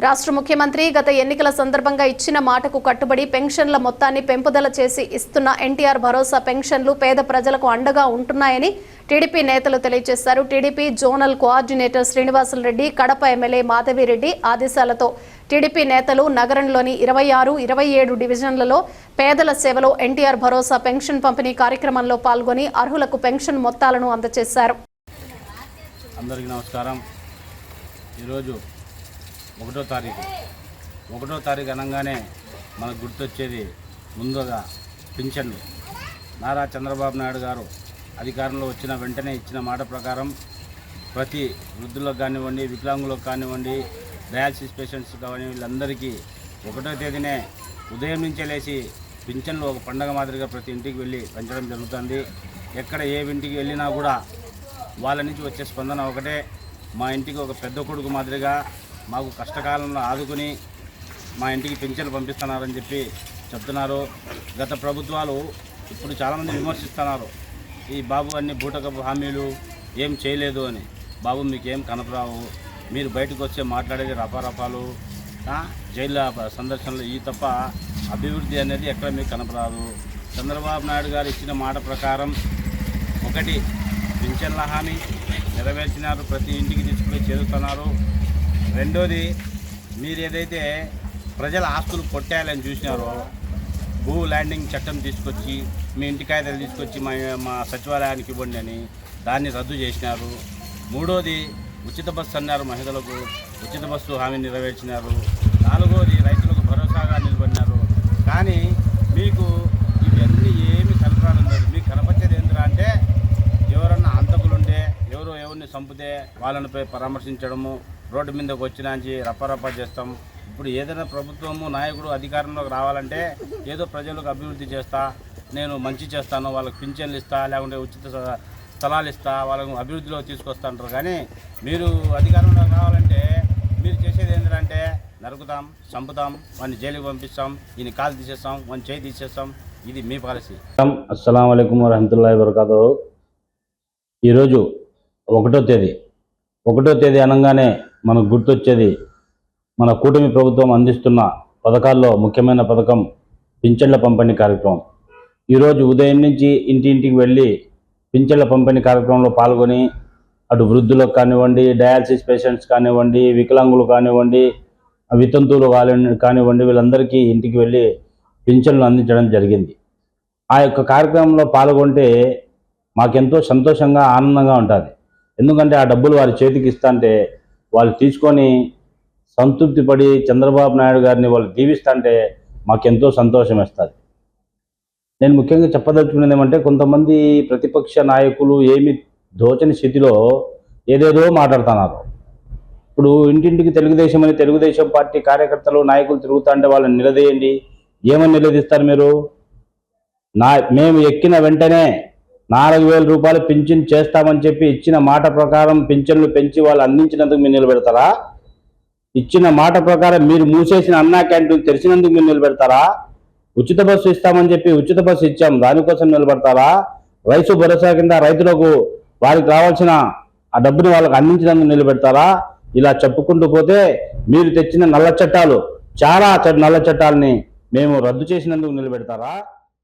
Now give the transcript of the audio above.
రాష్ట్ర ముఖ్యమంత్రి గత ఎన్నికల సందర్భంగా ఇచ్చిన మాటకు కట్టుబడి పెన్షన్ల మొత్తాన్ని పెంపుదల చేసి ఇస్తున్న ఎన్టీఆర్ భరోసా పెన్షన్లు పేద ప్రజలకు అండగా ఉంటున్నాయని టీడీపీ నేతలు తెలియజేశారు. TDP zonal coordinator Srinivasulu Reddy, Kadapa MLA Madhavi Reddy ఆదేశాలతో టీడీపీ నేతలు నగరంలోని 26, 27 డివిజన్లలో పేదల సేవలో ఎన్టీఆర్ భరోసా పెన్షన్ పంపిణీ కార్యక్రమంలో పాల్గొని అర్హులకు పెన్షన్ మొత్తాలను అందజేశారు. అందరికీ నమస్కారం. ఈరోజు 1వ తారీఖు అనగానే మనకు గుర్తొచ్చేది ముందుగా పింఛన్లు. నారా చంద్రబాబు నాయుడు గారు అధికారంలో వచ్చిన వెంటనే ఇచ్చిన మాట ప్రకారం ప్రతి వృద్ధులకు కానివ్వండి, వికలాంగులకు కానివ్వండి, డయాలసిస్ పేషెంట్స్ కానివ్వండి, వీళ్ళందరికీ 1వ తేదీనే ఉదయం నుంచే లేచి పింఛన్లు ఒక పండగ మాదిరిగా ప్రతి ఇంటికి వెళ్ళి పెంచడం జరుగుతుంది. ఎక్కడ ఏ ఇంటికి వెళ్ళినా కూడా వాళ్ళ నుంచి వచ్చే స్పందన ఒకటే, మా ఇంటికి ఒక పెద్ద కొడుకు మాదిరిగా మాకు కష్టకాలంలో ఆదుకుని మా ఇంటికి పింఛన్లు పంపిస్తున్నారని చెప్పి చెప్తున్నారు. గత ప్రభుత్వాలు ఇప్పుడు చాలామంది విమర్శిస్తున్నారు, ఈ బాబు అన్ని బూటకపు హామీలు ఏం చేయలేదు అని. బాబు మీకేం కనపరావు, మీరు బయటకు వచ్చే మాట్లాడేది రపారపాలు, జైలు సందర్శనలు ఈ తప్ప అభివృద్ధి అనేది ఎక్కడ మీకు కనపరాదు. చంద్రబాబు నాయుడు గారు ఇచ్చిన మాట ప్రకారం ఒకటి పింఛన్ల హామీ నెరవేర్చినారు, ప్రతి ఇంటికి తీసుకుని చేరుతున్నారు. రెండోది, మీరు ఏదైతే ప్రజల ఆస్తులు కొట్టేయాలని చూసినారో భూ ల్యాండింగ్ చట్టం తీసుకొచ్చి మీ ఇంటి కాగితాలు తీసుకొచ్చి మా సచివాలయానికి ఇవ్వండి అని దాన్ని రద్దు చేసినారు. మూడోది, ఉచిత బస్సు అన్నారు, మహిళలకు ఉచిత బస్సు హామీ నెరవేర్చినారు. నాలుగోది, రైతులకు భరోసాగా నిలబడినారు. కానీ మీకు ఇవన్నీ ఏమి కనపడడం లేదు. మీకు కనపచ్చేది ఏంటంటే అంటే ఎవరన్నా అంతకులుండే ఎవరిని చంపితే వాళ్ళనిపై పరామర్శించడము, రోడ్డు మీదకి వచ్చినాంచి రప్పరప్ప చేస్తాం. ఇప్పుడు ఏదైనా ప్రభుత్వము నాయకుడు అధికారంలోకి రావాలంటే ఏదో ప్రజలకు అభివృద్ధి చేస్తా, నేను మంచి చేస్తాను, వాళ్ళకి పింఛన్లు ఇస్తా, లేకుంటే ఉచిత స్థలాలు ఇస్తా, వాళ్ళకు అభివృద్ధిలో తీసుకొస్తా అంటారు. కానీ మీరు అధికారంలోకి రావాలంటే మీరు చేసేది ఏంటంటే నరుకుతాం, చంపుతాం, వాడిని జైలుకి పంపిస్తాం, ఈయన కాలు తీసేస్తాం, వాడిని చేయి తీసేస్తాం. ఇది మీ పాలసీ. అస్సలం అయికం వరహమతుల్లాహి వబరకాతుహు. ఈరోజు 1వ తేదీ అనగానే మనకు గుర్తొచ్చేది మన కూటమి ప్రభుత్వం అందిస్తున్న పథకాల్లో ముఖ్యమైన పథకం పింఛన్ల పంపిణీ కార్యక్రమం. ఈరోజు ఉదయం నుంచి ఇంటింటికి వెళ్ళి పింఛన్ల పంపిణీ కార్యక్రమంలో పాల్గొని అటు వృద్ధులకు కానివ్వండి, డయాలసిస్ పేషెంట్స్ కానివ్వండి, వికలాంగులు కానివ్వండి, వితంతువులు కానివ్వండి, వీళ్ళందరికీ ఇంటికి వెళ్ళి పింఛన్లు అందించడం జరిగింది. ఆ యొక్క కార్యక్రమంలో పాల్గొంటే మాకెంతో సంతోషంగా, ఆనందంగా ఉంటుంది. ఎందుకంటే ఆ డబ్బులు వారి చేతికి ఇస్తుంటే వాళ్ళు తీసుకొని సంతృప్తి పడి చంద్రబాబు నాయుడు గారిని వాళ్ళు దీవిస్తుంటే మాకెంతో సంతోషం వేస్తుంది. నేను ముఖ్యంగా చెప్పదలుచుకునేది ఏమంటే, కొంతమంది ప్రతిపక్ష నాయకులు ఏమి దోచని స్థితిలో ఏదేదో మాట్లాడుతున్నారు. ఇప్పుడు ఇంటింటికి తెలుగుదేశం అని తెలుగుదేశం పార్టీ కార్యకర్తలు నాయకులు తిరుగుతుంటే వాళ్ళని నిలదీయండి. ఏమని నిలదీస్తారు మీరు? మేము ఎక్కిన వెంటనే 4,000 రూపాయలు పింఛన్ చేస్తామని చెప్పి ఇచ్చిన మాట ప్రకారం పింఛన్లు పెంచి వాళ్ళు అందించినందుకు మీరు నిలబెడతారా? ఇచ్చిన మాట ప్రకారం మీరు మూసేసిన అన్నా క్యాంటీన్ తెరిచినందుకు మీరు నిలబెడతారా? ఉచిత బస్సు ఇస్తామని చెప్పి ఉచిత బస్సు ఇచ్చాం, దానికోసం నిలబడతారా? రైతు భరోసా కింద రైతులకు వారికి రావాల్సిన ఆ డబ్బుని వాళ్ళకి అందించినందుకు నిలబెడతారా? ఇలా చెప్పుకుంటూ పోతే మీరు తెచ్చిన నల్ల చట్టాలు, చాలా నల్ల చట్టాలని మేము రద్దు చేసినందుకు నిలబెడతారా?